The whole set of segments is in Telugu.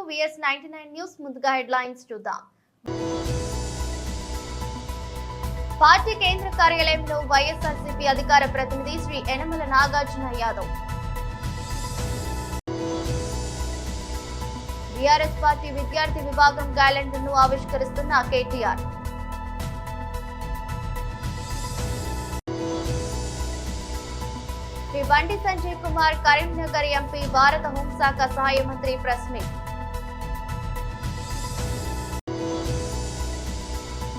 VS99 న్యూస్ ముందుగా హెడ్లైన్స్ చూద్దాం. పార్టీ కేంద్ర కార్యాలయంలో వైఎస్ఆర్సీపీ అధికార ప్రతినిధి శ్రీ యనమల నాగార్జున యాదవ్. బీఆర్ఎస్ పార్టీ విద్యార్థి విభాగం క్యాలెండర్ను ఆవిష్కరిస్తున్న కేటీఆర్. శ్రీ బండి సంజయ్ కుమార్ కరీంనగర్ ఎంపీ భారత హోంశాఖ సహాయ మంత్రి ప్రెస్ మీట్.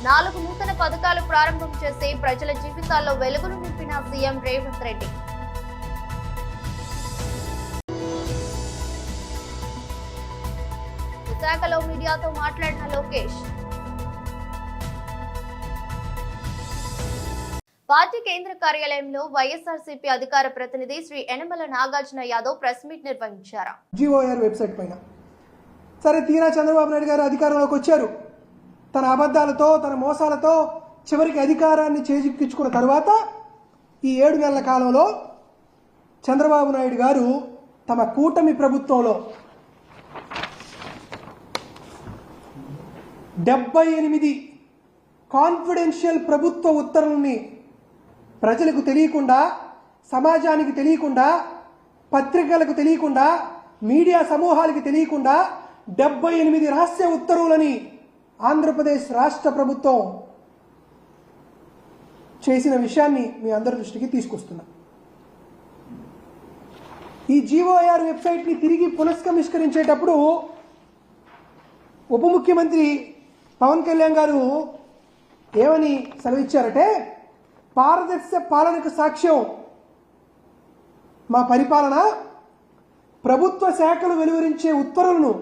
4 నూతన పథకాలు ప్రారంభం చేసి ప్రజల జీవితాల్లో వెలుగులు నింపిన సీఎం రేవంత్ రెడ్డి. విశాఖలో మీడియాతో మాట్లాడిన లోకేష్. పార్టీ కేంద్ర కార్యాలయంలో వైఎస్ఆర్సీపీ అధికార ప్రతినిధి శ్రీ యనమల నాగార్జున యాదవ్ ప్రెస్ మీట్ నిర్వహించారు. జీఓఆర్ వెబ్సైట్ పైన సరే తీరా చంద్రబాబు నాయుడు గారు అధికారంలోకి వచ్చారు. తన అబద్ధాలతో తన మోసాలతో చివరికి అధికారాన్ని చేజిక్కించుకున్న తర్వాత ఈ 7 నెలల కాలంలో చంద్రబాబు నాయుడు గారు తమ కూటమి ప్రభుత్వంలో 78 కాన్ఫిడెన్షియల్ ప్రభుత్వ ఉత్తర్వుల్ని ప్రజలకు తెలియకుండా, సమాజానికి తెలియకుండా, పత్రికలకు తెలియకుండా, మీడియా సమూహాలకు తెలియకుండా 78 రహస్య ఉత్తర్వులని ఆంధ్రప్రదేశ్ రాష్ట్ర ప్రభుత్వం చేసిన విషయాన్ని మీ అందరి దృష్టికి తీసుకొస్తున్నా. ఈ జీఓఆర్ వెబ్సైట్ని తిరిగి పునఃసంస్కరించేటప్పుడు ఉప ముఖ్యమంత్రి పవన్ కళ్యాణ్ గారు ఏమని సెలవిచ్చారంటే, పారదర్శక పాలనకు సాక్ష్యం మా పరిపాలన, ప్రభుత్వ శాఖలు వెలువరించే ఉత్తర్వులను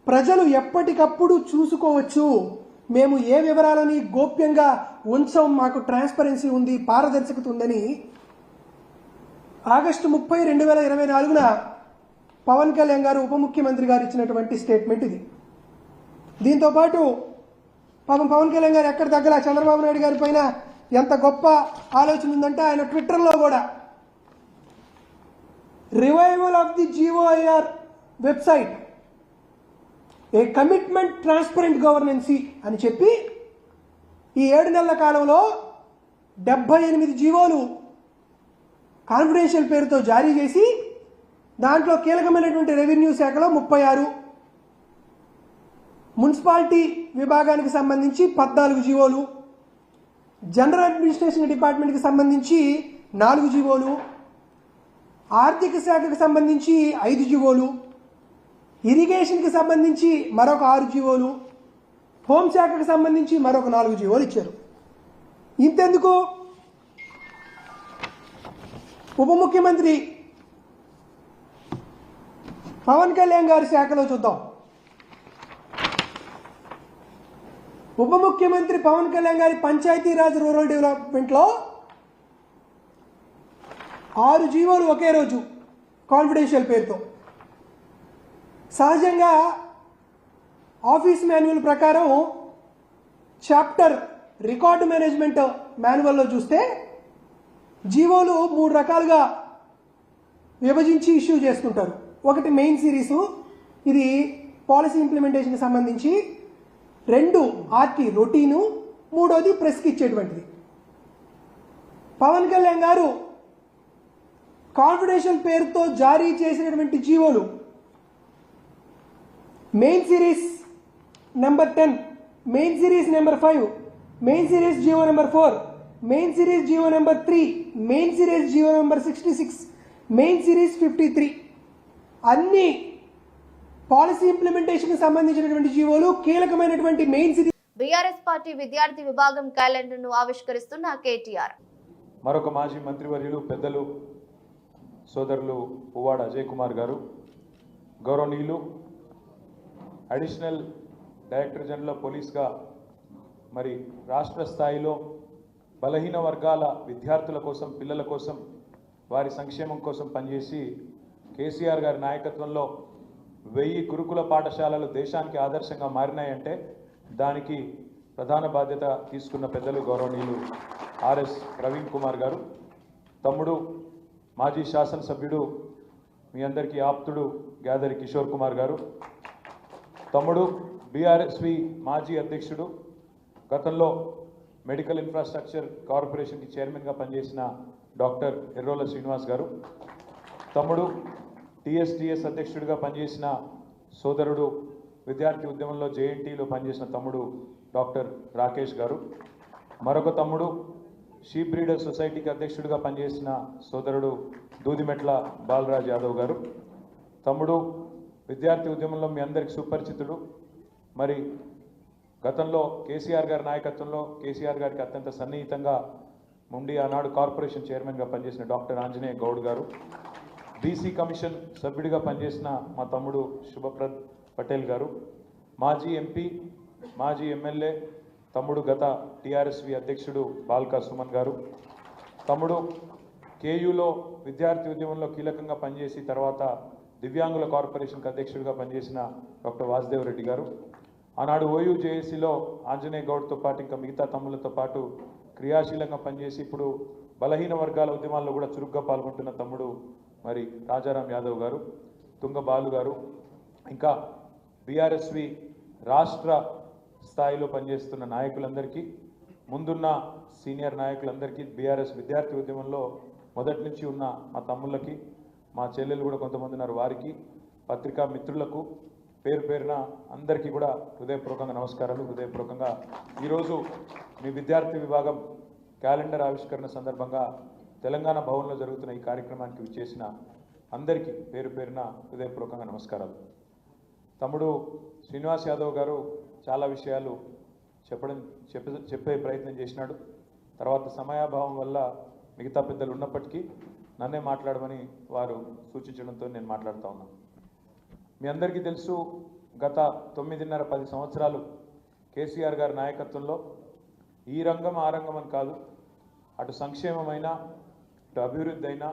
ప్రజలు ఎప్పటికప్పుడు చూసుకోవచ్చు, మేము ఏ వివరాలని గోప్యంగా ఉంచం, మాకు ట్రాన్స్పరెన్సీ ఉంది, పారదర్శకత ఉందని ఆగస్టు 30, 2024 పవన్ కళ్యాణ్ గారు ఉప ముఖ్యమంత్రి గారు ఇచ్చినటువంటి స్టేట్మెంట్ ఇది. దీంతో పాటు పవన్ కళ్యాణ్ గారు ఎక్కడ తగ్గల చంద్రబాబు నాయుడు గారి పైన ఎంత గొప్ప ఆలోచన ఉందంటే ఆయన ట్విట్టర్లో కూడా revival of the GOIR website, a commitment transparent governance అని చెప్పి ఈ 7 నెలల కాలంలో 78 జీవోలు కాన్ఫిడెన్షియల్ పేరుతో జారీ చేసి దాంట్లో కీలకమైనటువంటి రెవెన్యూ శాఖలో 36, మున్సిపాలిటీ విభాగానికి సంబంధించి 14 జీవోలు, జనరల్ అడ్మినిస్ట్రేషన్ డిపార్ట్మెంట్కి సంబంధించి 4 జీవోలు, ఆర్థిక శాఖకు సంబంధించి 5 జీవోలు, ఇరిగేషన్కి సంబంధించి మరొక 6 జీవోలు, హోంశాఖకు సంబంధించి మరొక 4 జీవోలు ఇచ్చారు. ఇంతెందుకు, ఉప ముఖ్యమంత్రి పవన్ కళ్యాణ్ గారి శాఖలో చూద్దాం. ఉప ముఖ్యమంత్రి పవన్ కళ్యాణ్ గారి పంచాయతీరాజ్ రూరల్ డెవలప్మెంట్లో 6 జీవోలు ఒకే రోజు కాన్ఫిడెన్షియల్ పేరుతో. సహజంగా ఆఫీస్ మాన్యువల్ ప్రకారం చాప్టర్ రికార్డు మేనేజ్మెంట్ మాన్యువల్లో చూస్తే జీవోలు 3 రకాలుగా విభజించి ఇష్యూ చేసుకుంటారు. ఒకటి మెయిన్ సిరీసు, ఇది పాలసీ ఇంప్లిమెంటేషన్కి సంబంధించి, 2 ఆర్టీ రొటీను, 3వది ప్రెస్కి ఇచ్చేటువంటిది. పవన్ కళ్యాణ్ గారు కాన్ఫిడెన్షియల్ పేరుతో జారీ చేసినటువంటి జీవోలు main series number 10, main series number 5, main series GO number 4, main series GO number 3, main series GO number 66, main series 53 అన్ని పాలసీ ఇంప్లిమెంటేషన్ కి సంబంధించినటువంటి జీవోలు, కీలకమైనటువంటి మెయిన్ సిరీస్. బీఆర్ఎస్ పార్టీ విద్యార్థి విభాగం క్యాలెండర్ను ఆవిష్కరిస్తున్న కేటీఆర్. మరొక మాజీ మంత్రివర్యులు పెద్దలు సోదరులు పువ్వాడ అజయ్ కుమార్ గారు, గౌరవనీయులు అడిషనల్ డైరెక్టర్ జనరల్ పోలీస్గా మరి రాష్ట్ర స్థాయిలో బలహీన వర్గాల విద్యార్థుల కోసం, పిల్లల కోసం, వారి సంక్షేమం కోసం పనిచేసి కేసీఆర్ గారి నాయకత్వంలో 1000 గురుకుల పాఠశాలలు దేశానికి ఆదర్శంగా మారినాయంటే దానికి ప్రధాన బాధ్యత తీసుకున్న పెద్దలు గౌరవనీయులు ఆర్ఎస్ ప్రవీణ్ కుమార్ గారు, తమ్ముడు మాజీ శాసనసభ్యుడు మీ అందరికీ ఆప్తుడు గ్యాదరి కిషోర్ కుమార్ గారు, తమ్ముడు బీఆర్ఎస్వి మాజీ అధ్యక్షుడు, గతంలో మెడికల్ ఇన్ఫ్రాస్ట్రక్చర్ కార్పొరేషన్కి చైర్మన్గా పనిచేసిన డాక్టర్ ఎర్రోల శ్రీనివాస్ గారు, తమ్ముడు టీఎస్టీఎస్ అధ్యక్షుడిగా పనిచేసిన సోదరుడు, విద్యార్థి ఉద్యమంలో జేఎన్టీలో పనిచేసిన తమ్ముడు డాక్టర్ రాకేష్ గారు, మరొక తమ్ముడు షీప్ బ్రీడర్ సొసైటీకి అధ్యక్షుడిగా పనిచేసిన సోదరుడు దూదిమెట్ల బాలరాజ్ యాదవ్ గారు, తమ్ముడు విద్యార్థి ఉద్యమంలో మీ అందరికీ సుపరిచితుడు, మరి గతంలో కేసీఆర్ గారి నాయకత్వంలో కేసీఆర్ గారికి అత్యంత సన్నిహితంగా ఉండి ఆనాడు కార్పొరేషన్ చైర్మన్గా పనిచేసిన డాక్టర్ ఆంజనేయ గౌడ్ గారు, బీసీ కమిషన్ సభ్యుడిగా పనిచేసిన మా తమ్ముడు శుభప్రద్ పటేల్ గారు, మాజీ ఎంపీ మాజీ ఎమ్మెల్యే తమ్ముడు గత టీఆర్ఎస్వి అధ్యక్షుడు బాల్కా సుమన్ గారు, తమ్ముడు కేయూలో విద్యార్థి ఉద్యమంలో కీలకంగా పనిచేసి తర్వాత దివ్యాంగుల కార్పొరేషన్కి అధ్యక్షుడిగా పనిచేసిన డాక్టర్ వాసుదేవ్ రెడ్డి గారు, ఆనాడు ఓయూ జేఏసీలో ఆంజనేయ గౌడ్తో పాటు ఇంకా మిగతా తమ్ములతో పాటు క్రియాశీలంగా పనిచేసి ఇప్పుడు బలహీన వర్గాల ఉద్యమాల్లో కూడా చురుగ్గా పాల్గొంటున్న తమ్ముడు మరి రాజారాం యాదవ్ గారు, తుంగ బాలు గారు, ఇంకా బీఆర్ఎస్వి రాష్ట్ర స్థాయిలో పనిచేస్తున్న నాయకులందరికీ, ముందున్న సీనియర్ నాయకులందరికీ, బీఆర్ఎస్ విద్యార్థి ఉద్యమంలో మొదటి నుంచి ఉన్న మా తమ్ముళ్ళకి, మా చెల్లెలు కూడా కొంతమంది ఉన్నారు వారికి, పత్రికా మిత్రులకు పేరు పేరున అందరికీ కూడా హృదయపూర్వకంగా నమస్కారాలు. హృదయపూర్వకంగా ఈరోజు మీ విద్యార్థి విభాగం క్యాలెండర్ ఆవిష్కరణ సందర్భంగా తెలంగాణ భవన్లో జరుగుతున్న ఈ కార్యక్రమానికి విచ్చేసిన అందరికీ పేరు పేరున హృదయపూర్వకంగా నమస్కారాలు. తమ్ముడు శ్రీనివాస్ యాదవ్ గారు చాలా విషయాలు చెప్పే ప్రయత్నం చేసినాడు. తర్వాత సమయాభావం వల్ల మిగతా పెద్దలు ఉన్నప్పటికీ నన్నే మాట్లాడమని వారు సూచించడంతో నేను మాట్లాడుతూ ఉన్నాను. మీ అందరికీ తెలుసు, గత 9.5-10 సంవత్సరాలు కేసీఆర్ గారి నాయకత్వంలో ఈ రంగం ఆ రంగం అని కాదు, అటు సంక్షేమమైన ఇటు అభివృద్ధి అయినా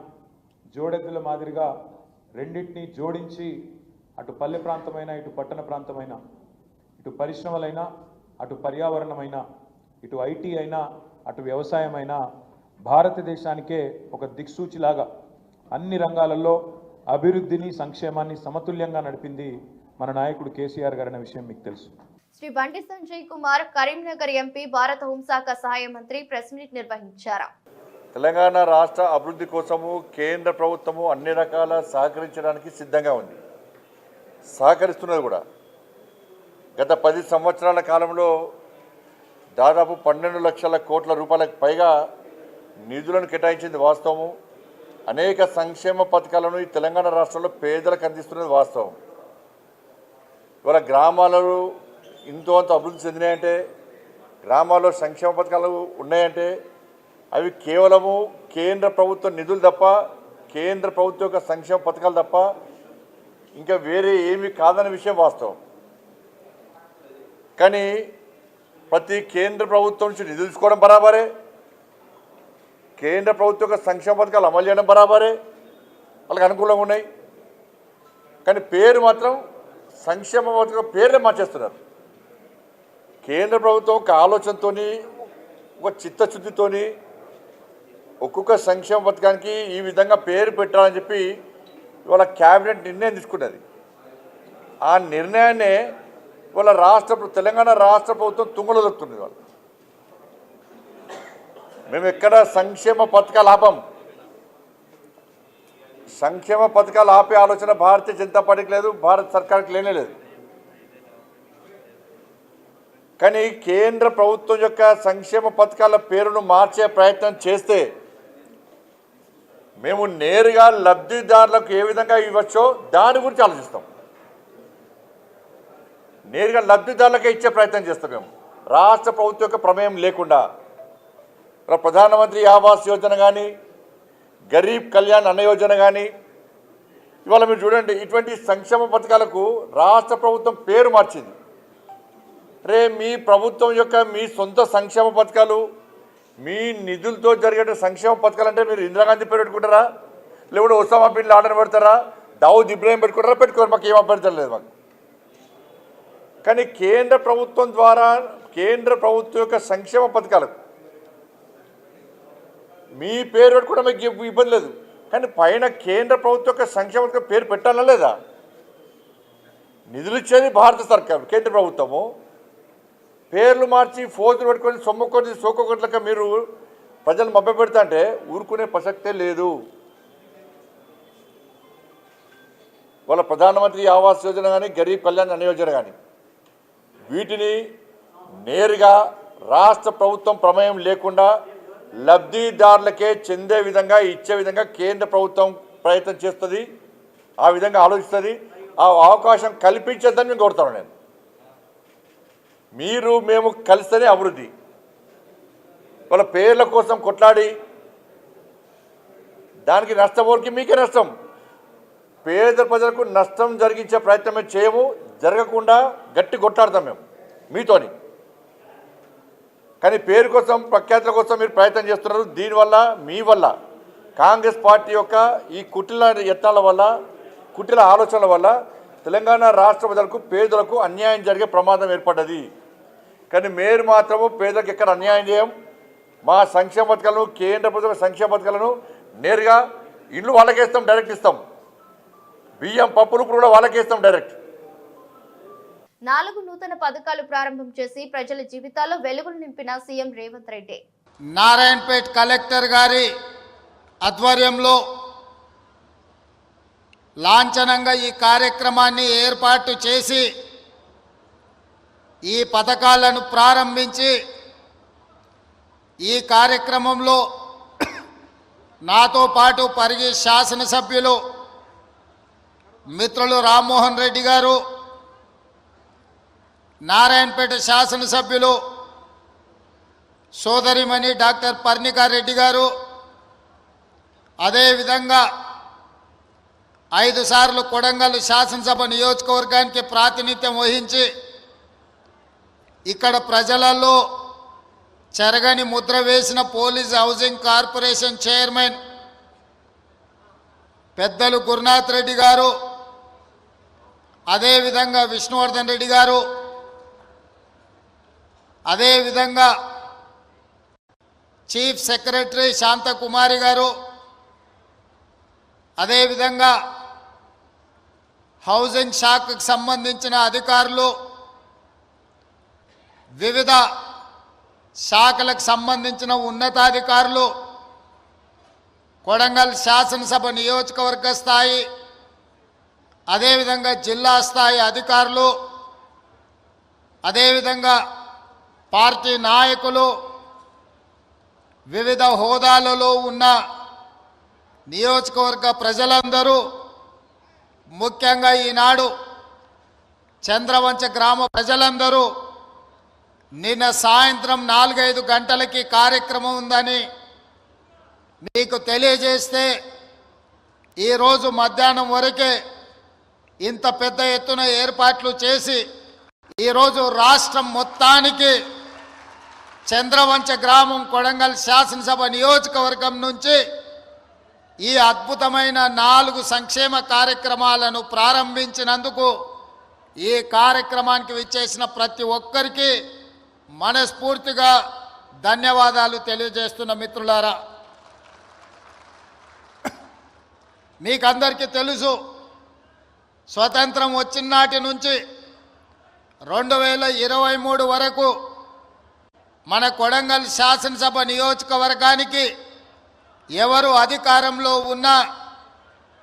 జోడెద్దుల మాదిరిగా రెండింటినీ జోడించి అటు పల్లె ప్రాంతమైన ఇటు పట్టణ ప్రాంతమైన, ఇటు పరిశ్రమలైనా అటు పర్యావరణమైనా, ఇటు ఐటీ అయినా అటు వ్యవసాయమైనా భారతదేశానికే ఒక దిక్సూచిలాగా అన్ని రంగాలలో అభివృద్ధిని సంక్షేమాన్ని సమతుల్యంగా నడిపింది మన నాయకుడు కేసీఆర్ గారు అనే విషయం మీకు తెలుసు. శ్రీ బండి సంజయ్ కుమార్ కరీంనగర్ ఎంపీ భారత హోంశాఖ సహాయ మంత్రి ప్రెస్ మీట్ నిర్వహించారు. తెలంగాణ రాష్ట్ర అభివృద్ధి కోసము కేంద్ర ప్రభుత్వము అన్ని రకాల సహకరించడానికి సిద్ధంగా ఉంది, సహకరిస్తున్నది కూడా. గత 10 సంవత్సరాల కాలంలో దాదాపు 12 లక్షల కోట్ల రూపాయలకు పైగా నిధులను కేటాయించింది వాస్తవము. అనేక సంక్షేమ పథకాలను ఈ తెలంగాణ రాష్ట్రంలో పేదలకు అందిస్తున్నది వాస్తవం. ఇవాళ గ్రామాలలో ఇంతో అంత అభివృద్ధి చెందినాయంటే, గ్రామాల్లో సంక్షేమ పథకాలు ఉన్నాయంటే అవి కేవలము కేంద్ర ప్రభుత్వ నిధులు తప్ప, కేంద్ర ప్రభుత్వం యొక్క సంక్షేమ పథకాలు తప్ప ఇంకా వేరే ఏమీ కాదనే విషయం వాస్తవం. కానీ ప్రతి కేంద్ర ప్రభుత్వం నుంచి నిధులు తీసుకోవడం బరాబరే, కేంద్ర ప్రభుత్వం యొక్క సంక్షేమ పథకాలు అమలు చేయడం బరాబరే, వాళ్ళకి అనుకూలంగా ఉన్నాయి. కానీ పేరు మాత్రం సంక్షేమ పథకం పేర్లే మార్చేస్తున్నారు. కేంద్ర ప్రభుత్వం ఒక ఆలోచనతో, ఒక చిత్తశుద్ధితో ఒక్కొక్క సంక్షేమ పథకానికి ఈ విధంగా పేరు పెట్టాలని చెప్పి ఇవాళ క్యాబినెట్ నిర్ణయం తీసుకున్నది. ఆ నిర్ణయాన్నే ఇవాళ తెలంగాణ రాష్ట్ర ప్రభుత్వం తుంగలో దొరుకుతుంది. వాళ్ళు మేము ఎక్కడ సంక్షేమ పథకాలు ఆపం. సంక్షేమ పథకాలు ఆపే ఆలోచన భారతీయ జనతా పార్టీకి లేదు, భారత సర్కార్కి లేనే లేదు. కానీ కేంద్ర ప్రభుత్వం యొక్క సంక్షేమ పథకాల పేరును మార్చే ప్రయత్నం చేస్తే మేము నేరుగా లబ్ధిదారులకు ఏ విధంగా ఇవ్వచ్చో దాని గురించి ఆలోచిస్తాం. నేరుగా లబ్ధిదారులకే ఇచ్చే ప్రయత్నం చేస్తాం. మేము రాష్ట్ర ప్రభుత్వం యొక్క ప్రమేయం లేకుండా ప్రధానమంత్రి ఆవాస్ యోజన కానీ, గరీబ్ కళ్యాణ్ అన్న యోజన కానీ, ఇవాళ మీరు చూడండి, ఇటువంటి సంక్షేమ పథకాలకు రాష్ట్ర ప్రభుత్వం పేరు మార్చింది. మీ ప్రభుత్వం యొక్క మీ సొంత సంక్షేమ పథకాలు, మీ నిధులతో జరిగే సంక్షేమ పథకాలు అంటే మీరు ఇందిరాగాంధీ పేరు పెట్టుకుంటారా, లేకుంటే ఒసామా బిన్ లాడెన్ పెడతారా, దావుద్ ఇబ్రాహిం పెట్టుకుంటారా? పెట్టుకోరు, మాకు ఏం అభ్యర్థం లేదు మాకు. కానీ కేంద్ర ప్రభుత్వం ద్వారా కేంద్ర ప్రభుత్వం యొక్క సంక్షేమ పథకాలకు మీ పేరు పెట్టుకోవడం మీకు ఇబ్బంది లేదు. కానీ పైన కేంద్ర ప్రభుత్వం యొక్క సంక్షేమ పథకం పేరు పెట్టాలా లేదా? నిధులు ఇచ్చేది భారత సర్కారు, కేంద్ర ప్రభుత్వము. పేర్లు మార్చి ఫోజులు పెట్టుకొని సొమ్ముకొని సోకొకట్లక మీరు ప్రజలు మభ్యపెడతా అంటే ఊరుకునే ప్రసక్తే లేదు. వాళ్ళ ప్రధానమంత్రి ఆవాస్ యోజన కానీ గరీబ్ కళ్యాణ్ అన్న యోజన కానీ వీటిని నేరుగా రాష్ట్ర ప్రభుత్వం ప్రమేయం లేకుండా లబ్ధిదారులకే చెందే విధంగా ఇచ్చే విధంగా కేంద్ర ప్రభుత్వం ప్రయత్నం చేస్తుంది, ఆ విధంగా ఆలోచిస్తుంది. ఆ అవకాశం కల్పించద్దని నేను కోరుతాను. నేను మీరు మేము కలిస్తేనే అభివృద్ధి. వాళ్ళ పేర్ల కోసం కొట్లాడి దానికి నష్టపోరికి మీకే నష్టం. పేద ప్రజలకు నష్టం జరిగించే ప్రయత్నమే చేయము, జరగకుండా గట్టి కొట్లాడతాం మేము మీతోని. కానీ పేరు కోసం ప్రఖ్యాతుల కోసం మీరు ప్రయత్నం చేస్తున్నారు. దీనివల్ల మీ వల్ల కాంగ్రెస్ పార్టీ యొక్క ఈ కుటిల యత్నాల వల్ల, కుటిల ఆలోచనల వల్ల తెలంగాణ రాష్ట్ర ప్రజలకు పేదలకు అన్యాయం జరిగే ప్రమాదం ఏర్పడ్డది. కానీ మీరు మాత్రము పేదలకు ఎక్కడ అన్యాయం చేయం. మా సంక్షేమ పథకాలను, కేంద్ర ప్రభుత్వ సంక్షేమ పథకాలను నేరుగా ఇండ్లు వాళ్ళకేస్తాం, డైరెక్ట్ ఇస్తాం. బియ్యం పప్పులు కూడా వాళ్ళకేస్తాం డైరెక్ట్. 4 నూతన పథకాలు ప్రారంభం చేసి ప్రజల జీవితాల్లో వెలుగులు నింపిన సీఎం రేవంత్ రెడ్డి. నారాయణపేట్ కలెక్టర్ గారి ఆధ్వర్యంలో లాంఛనంగా ఈ కార్యక్రమాన్ని ఏర్పాటు చేసి ఈ పథకాలను ప్రారంభించి ఈ కార్యక్రమంలో నాతో పాటు పరిగి శాసనసభ్యులు మిత్రులు రామ్మోహన్ రెడ్డి గారు, నారాయణపేట శాసనసభ్యులు సోదరిమణి డాక్టర్ పర్ణికారెడ్డి గారు, అదేవిధంగా 5 సార్లు కొడంగల్ శాసనసభ నియోజకవర్గానికి ప్రాతినిధ్యం వహించి ఇక్కడ ప్రజలలో చెరగని ముద్ర వేసిన పోలీస్ హౌసింగ్ కార్పొరేషన్ చైర్మన్ పెద్దలు గురునాథ్ రెడ్డి గారు, అదేవిధంగా విష్ణువర్ధన్ రెడ్డి గారు, అదేవిధంగా చీఫ్ సెక్రటరీ శాంతకుమారి గారు, అదేవిధంగా హౌసింగ్ శాఖకు సంబంధించిన అధికారులు, వివిధ శాఖలకు సంబంధించిన ఉన్నతాధికారులు, కొడంగల్ శాసనసభ నియోజకవర్గ స్థాయి, అదేవిధంగా జిల్లా స్థాయి అధికారులు, అదేవిధంగా పార్టీ నాయకులు, వివిధ హోదాలలో ఉన్న నియోజకవర్గ ప్రజలందరూ, ముఖ్యంగా ఈనాడు చంద్రవంచ గ్రామ ప్రజలందరూ నిన్న సాయంత్రం 4-5 గంటలకి కార్యక్రమం ఉందని మీకు తెలియజేస్తే ఈరోజు మధ్యాహ్నం వరకే ఇంత పెద్ద ఎత్తున ఏర్పాట్లు చేసి ఈరోజు రాష్ట్రం మొత్తానికి చంద్రవంచ గ్రామం కొడంగల్ శాసనసభ నియోజకవర్గం నుంచి ఈ అద్భుతమైన 4 సంక్షేమ కార్యక్రమాలను ప్రారంభించినందుకు ఈ కార్యక్రమానికి విచ్చేసిన ప్రతి ఒక్కరికి మనస్ఫూర్తిగా ధన్యవాదాలు తెలియజేస్తున్న మిత్రులారా, మీకందరికీ తెలుసు స్వతంత్రం వచ్చిన నాటి నుంచి 2023 వరకు మన కొడంగల్ శాసనసభ నియోజకవర్గానికి ఎవరు అధికారంలో ఉన్నా,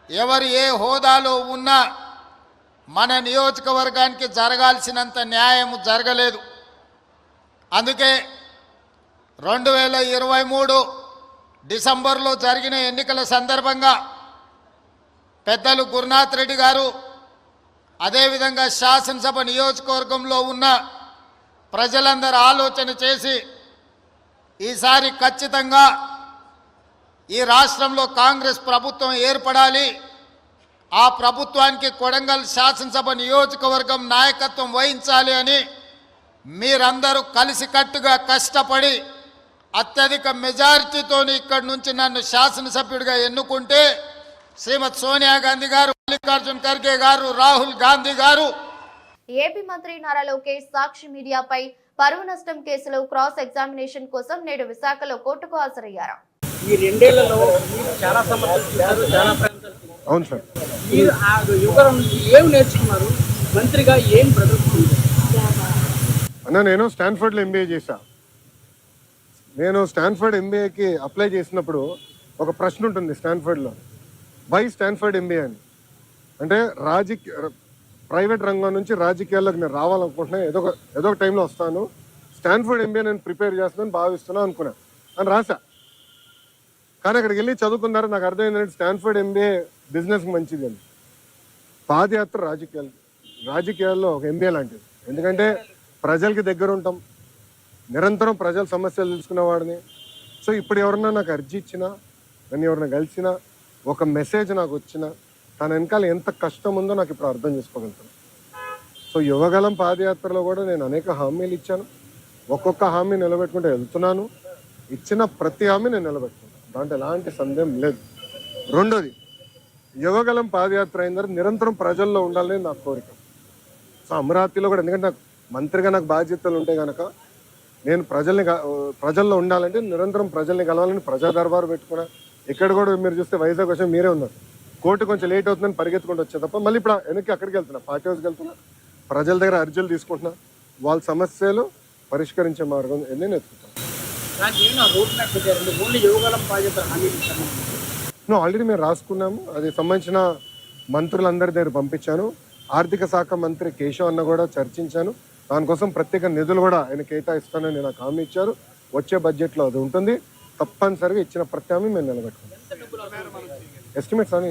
ఎవరు ఏ హోదాలో ఉన్నా మన నియోజకవర్గానికి జరగాల్సినంత న్యాయం జరగలేదు. అందుకే 2023 డిసెంబర్లో జరిగిన ఎన్నికల సందర్భంగా పెద్దలు గురునాథ్ రెడ్డి గారు, అదేవిధంగా శాసనసభ నియోజకవర్గంలో ఉన్న ప్రజలందరూ ఆలోచన చేసి ఈసారి ఖచ్చితంగా ఈ రాష్ట్రంలో కాంగ్రెస్ ప్రభుత్వం ఏర్పడాలి, ఆ ప్రభుత్వానికి కొడంగల్ శాసనసభ నియోజకవర్గం నాయకత్వం వహించాలి అని మీరందరూ కలిసికట్టుగా కష్టపడి అత్యధిక మెజారిటీతో ఇక్కడి నుంచి నన్ను శాసనసభ్యుడిగా ఎన్నుకుంటే శ్రీమతి సోనియా గాంధీ గారు, మల్లికార్జున్ ఖర్గే గారు, రాహుల్ గాంధీ గారు. ఏపీ మంత్రి నారా లోకేష్ సాక్షి మీడియాపై పరువు నష్టం కేసులో క్రాస్ ఎగ్జామినేషన్ కోసం నేడు విశాఖలో కోర్టుకు హాజరయ్యారు. ఈ 2 ఏళ్లలో మీరు చాలా సమస్యలు చూశారు, చాలా ప్రాంతాలు. అవును సార్. మీరు ఆ యువకుల నుంచి ఏమి నేర్చుకున్నారు? మంత్రిగా ఏం ప్రదర్శించారు? అన్న, నేను స్టాన్ఫర్డ్లో ఎంబీఏ చేశా. నేను స్టాన్ఫర్డ్ ఎంబీఏకి అప్లై చేసినప్పుడు ఒక ప్రశ్న ఉంటుంది స్టాన్ఫర్డ్లో, వై స్టాన్ఫర్డ్ ఎంబీఏ అని. అంటే ప్రైవేట్ రంగం నుంచి రాజకీయాల్లోకి నేను రావాలనుకుంటున్నా, ఏదో ఒక టైంలో వస్తాను, స్టాన్ఫర్డ్ ఎంబీఏ నేను ప్రిపేర్ చేస్తున్నాను భావిస్తున్నాను అనుకున్నా అని రాశా. కానీ అక్కడికి వెళ్ళి చదువుకున్నారు, నాకు అర్థమైందంటే స్టాన్ఫర్డ్ ఎంబీఏ బిజినెస్కి మంచిది అని. పాదయాత్ర రాజకీయాల్లో ఒక ఎంబీఏ లాంటిది. ఎందుకంటే ప్రజలకి దగ్గర ఉంటాం, నిరంతరం ప్రజల సమస్యలు తెలుసుకునేవాడిని. సో ఇప్పుడు ఎవరన్నా నాకు అర్జీ ఇచ్చినా, నన్ను ఎవరైనా కలిసినా, ఒక మెసేజ్ నాకు వచ్చినా, తన వెనకాల ఎంత కష్టం ఉందో నాకు ఇప్పుడు అర్థం చేసుకోగలుగుతాను. సో యువగలం పాదయాత్రలో కూడా నేను అనేక హామీలు ఇచ్చాను, ఒక్కొక్క హామీ నిలబెట్టుకుంటూ వెళ్తున్నాను. ఇచ్చిన ప్రతి హామీ నేను నిలబెట్టుకున్నాను, దాంట్లో ఎలాంటి సందేహం లేదు. రెండోది, యువగలం పాదయాత్ర అయిన తర్వాత నిరంతరం ప్రజల్లో ఉండాలని నా కోరిక. సో అమరావతిలో కూడా, ఎందుకంటే నాకు మంత్రిగా నాకు బాధ్యతలు ఉంటాయి కనుక, నేను ప్రజల్లో ఉండాలంటే నిరంతరం ప్రజల్ని కలవాలని ప్రజా దర్బారు పెట్టుకున్నా. ఇక్కడ కూడా మీరు చూస్తే వైజాగ్ వచ్చి మీరే ఉన్నారు, కోర్టు కొంచెం లేట్ అవుతుందని పరిగెత్తుకుంటూ వచ్చే తప్ప మళ్ళీ ఇప్పుడు వెనక్కి అక్కడికి వెళ్తున్నా, పార్టీ హౌస్కి వెళ్తున్నా, ప్రజల దగ్గర అర్జీలు తీసుకుంటున్నా, వాళ్ళ సమస్యలు పరిష్కరించే మార్గం నేను ఎత్తుకుంటాను. ఆల్రెడీ మేము రాసుకున్నాము, అది సంబంధించిన మంత్రులందరి దగ్గర పంపించాను. ఆర్థిక శాఖ మంత్రి కేశవ్ అన్న కూడా చర్చించాను, దానికోసం ప్రత్యేక నిధులు కూడా ఆయన కేటాయిస్తానని నాకు హామీ ఇచ్చారు. వచ్చే బడ్జెట్లో అది ఉంటుంది, తప్పనిసరిగా ఇచ్చిన ప్రతి హామీ మేము నిలబెట్టుకుంటాం. ఎస్టిమేట్స్ అని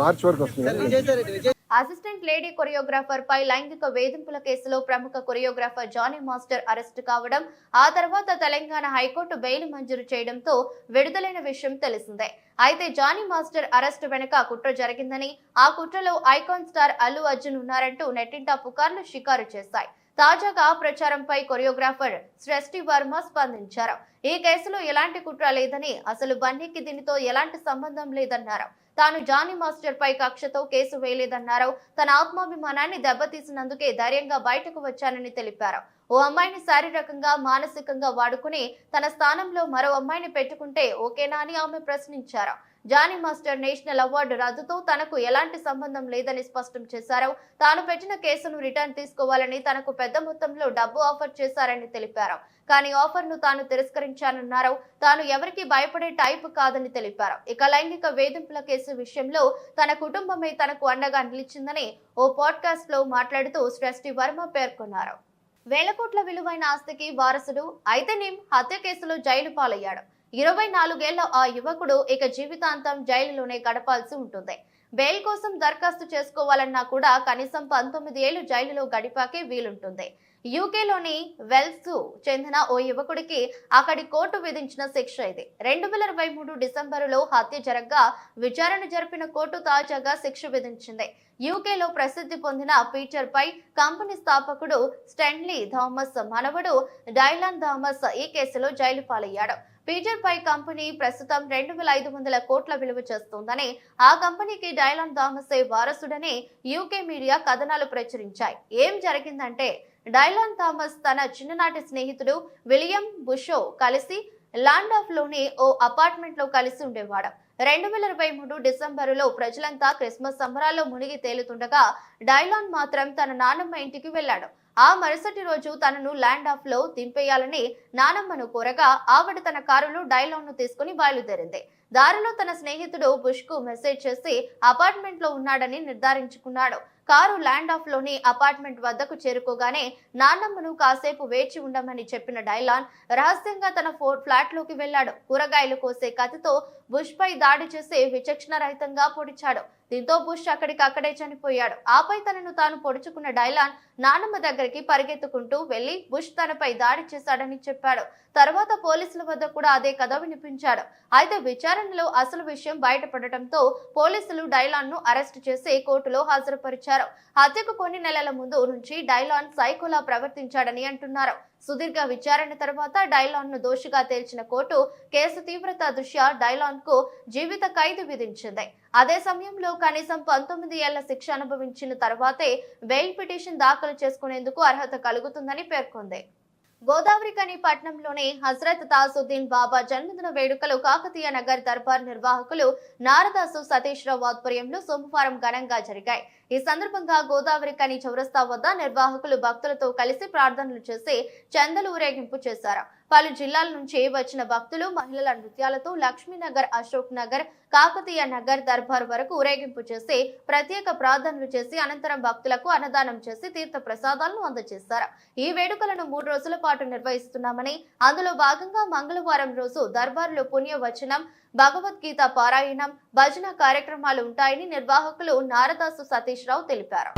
మార్చి వరకు వస్తుంది. అసిస్టెంట్ లేడీ కొరియోగ్రాఫర్ పై లైంగిక వేధింపుల కేసులో ప్రముఖ కొరియోగ్రాఫర్ జానీ మాస్టర్ అరెస్టు కావడం, ఆ తర్వాత తెలంగాణ హైకోర్టు బెయిల్ మంజూరు చేయడంతో విడుదలైన విషయం తెలిసిందే. అయితే జానీ మాస్టర్ అరెస్టు వెనుక కుట్ర జరిగిందని, ఆ కుట్రలో ఐకాన్ స్టార్ అల్లు అర్జున్ ఉన్నారంటూ నెట్టింట పుకార్లు షికారు చేశాయి. తాజాగా ప్రచారంపై కొరియోగ్రాఫర్ సృష్టి వర్మ స్పందించారు. ఈ కేసులో ఎలాంటి కుట్ర లేదని, అసలు బన్నీకి దీనితో ఎలాంటి సంబంధం లేదన్నారు. తాను జానీ మాస్టర్ పై కక్షతో కేసు వేయలేదన్నారు. తన ఆత్మాభిమానాన్ని దెబ్బతీసినందుకే ధైర్యంగా బయటకు వచ్చానని తెలిపారు. ఓ అమ్మాయిని శారీరకంగా మానసికంగా వాడుకుని తన స్థానంలో మరో అమ్మాయిని పెట్టుకుంటే ఓకేనా అని ఆమె ప్రశ్నించారు. జానీ మాస్టర్ నేషనల్ అవార్డు రద్దుతో తనకు ఎలాంటి సంబంధం లేదని స్పష్టం చేశారు. తాను పెట్టిన కేసును రిటర్న్ తీసుకోవాలని తనకు పెద్ద మొత్తంలో డబ్బు ఆఫర్ చేశారని తెలిపారు. కానీ ఆఫర్ ను తాను తిరస్కరించానన్నారు. తాను ఎవరికి భయపడే టైప్ కాదని తెలిపారు. ఇక లైంగిక వేధింపుల కేసు విషయంలో తన కుటుంబమే తనకు అండగా నిలిచిందని ఓ పాడ్కాస్ట్ లో మాట్లాడుతూ సృష్టి వర్మ పేర్కొన్నారు. వేల కోట్ల విలువైన ఆస్తికి వారసుడు అయితేనేం హత్య కేసులో జైలు పాలయ్యాడు. 24 ఏళ్ల ఆ యువకుడు ఇక జీవితాంతం జైలులోనే గడపాల్సి ఉంటుంది. బెయిల్ కోసం దరఖాస్తు చేసుకోవాలన్నా కూడా కనీసం 19 ఏళ్లు జైలులో గడిపాకే వీలుంటుంది. యూకేలోని వెల్స్ చెందిన ఓ యువకుడికి అక్కడి కోర్టు విధించిన శిక్ష ఇది. 2023 డిసెంబరులో హత్య జరగ్గా విచారణ జరిపిన కోర్టు తాజాగా శిక్ష విధించింది. యూకేలో ప్రసిద్ధి పొందిన పీటర్ పై కంపెనీ స్థాపకుడు స్టెన్లీ థామస్ మనవడు డైలాన్ థామస్ ఈ కేసులో జైలు పాలయ్యాడు. పీటర్ పై కంపెనీ ప్రస్తుతం 2500 కోట్ల విలువ చేస్తోందని, ఆ కంపెనీకి డైలాన్ థామసే వారసుడని యూకే మీడియా కథనాలు ప్రచురించాయి. ఏం జరిగిందంటే, డైలాన్ థామస్ తన చిన్ననాటి స్నేహితుడు విలియం బుషో కలిసి లాండాఫ్ లోని ఓ అపార్ట్మెంట్ లో కలిసి ఉండేవాడు. 2023 డిసెంబరులో ప్రజలంతా క్రిస్మస్ సంబరాల్లో మునిగి తేలుతుండగా డైలాన్ మాత్రం తన నానమ్మ ఇంటికి వెళ్లాడు. ఆ మరుసటి రోజు తనను ల్యాండ్ ఆఫ్ లో దింపేయాలని నానమ్మను కోరగా ఆవిడ తన కారులో డైలాన్ ను తీసుకుని బయలుదేరింది. దారిలో తన స్నేహితుడు బుష్ కు మెసేజ్ చేసి అపార్ట్మెంట్ లో ఉన్నాడని నిర్ధారించుకున్నాడు. కారు ల్యాండ్ ఆఫ్ లోని అపార్ట్మెంట్ వద్దకు చేరుకోగానే నాన్నమ్మను కాసేపు వేచి ఉండమని చెప్పిన డైలాన్ రహస్యంగా తన ఫ్లాట్ లోకి వెళ్లాడు. కూరగాయలు కోసే కత్తితో బుష్ పై దాడి చేసి విచక్షణ రహితంగా పొడిచాడు. దీంతో బుష్ అక్కడికక్కడే చనిపోయాడు. ఆపై తనను తాను పొడుచుకున్న డైలాన్ నానమ్మ దగ్గరికి పరిగెత్తుకుంటూ వెళ్లి బుష్ తనపై దాడి చేశాడని చెప్పాడు. తర్వాత పోలీసుల వద్ద కూడా అదే కథ వినిపించాడు. అయితే విచారణలో అసలు విషయం బయటపడటంతో పోలీసులు డైలాన్ ను అరెస్టు చేసి కోర్టులో హాజరుపరిచారు. హత్యకు కొన్ని నెలల ముందు నుంచి డైలాన్ సైకోలా ప్రవర్తించాడని అంటున్నారు. సుదీర్ఘ విచారణ తర్వాత డైలాన్ ను దోషిగా తేల్చిన కోర్టు కేసు తీవ్రత దృష్ట్యా డైలాన్ కు జీవిత ఖైదు విధించింది. అదే సమయంలో కనీసం 19 ఏళ్ల శిక్ష అనుభవించిన తర్వాతే బెయిల్ పిటిషన్ దాఖలు చేసుకునేందుకు అర్హత కలుగుతుందని పేర్కొంది. గోదావరికని పట్టణంలోని హజరత్ తాజుద్దీన్ బాబా జన్మదిన వేడుకలు కాకతీయ నగర్ దర్బార్ నిర్వాహకులు నారదాసు సతీష్ రావు ఆధ్వర్యంలో సోమవారం ఘనంగా జరిగాయి. ఈ సందర్భంగా గోదావరికని చౌరస్తా వద్ద నిర్వాహకులు భక్తులతో కలిసి ప్రార్థనలు చేసి చందలు ఊరేగింపు చేశారు. పలు జిల్లాల నుంచి వచ్చిన భక్తులు మహిళల నృత్యాలతో లక్ష్మీనగర్, అశోక్ నగర్, కాకతీయ నగర్ దర్బార్ వరకు ఊరేగింపు చేసి ప్రత్యేక ప్రార్థనలు చేసి అనంతరం భక్తులకు అన్నదానం చేసి తీర్థ ప్రసాదాలను అందజేశారు. ఈ వేడుకలను 3 రోజుల పాటు నిర్వహిస్తున్నామని, అందులో భాగంగా మంగళవారం రోజు దర్బార్లో పుణ్యవచనం, భగవద్గీత పారాయణం, భజన కార్యక్రమాలు ఉంటాయని నిర్వాహకులు నారదాసు సతీష్ రావు తెలిపారు.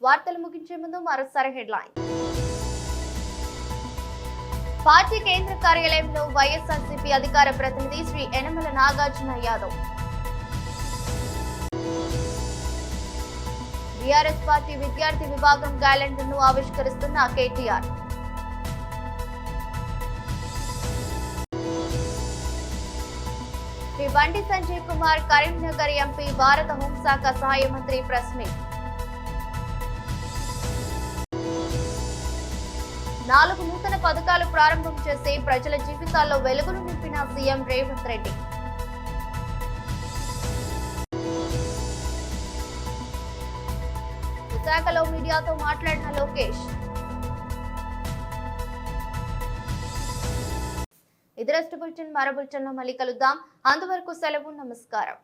వార్తలు ముగించే ముందు మరోసారి హెడ్లైన్. పార్టీ కేంద్ర కార్యాలయంలో వైఎస్ఆర్సీపీ అధికార ప్రతినిధి శ్రీ యనమల నాగార్జున యాదవ్. బీఆర్ఎస్ పార్టీ విద్యార్థి విభాగం క్యాలెండర్ను ఆవిష్కరిస్తున్న కేటీఆర్. శ్రీ బండి సంజయ్ కుమార్ కరీంనగర్ ఎంపీ భారత హోంశాఖ సహాయ మంత్రి ప్రెస్ మీట్. 4 నూతన పథకాలు ప్రారంభం చేసి ప్రజల జీవితాల్లో వెలుగులు నింపిన సీఎం రేవంత్ రెడ్డి. విశాఖలో మీడియాతో మాట్లాడిన లోకేష్. ఇది రెస్ట్ బులెటిన్. మరో బులెటిన్లో మళ్ళీ కలుద్దాం. అంతవరకు సెలవు. నమస్కారం.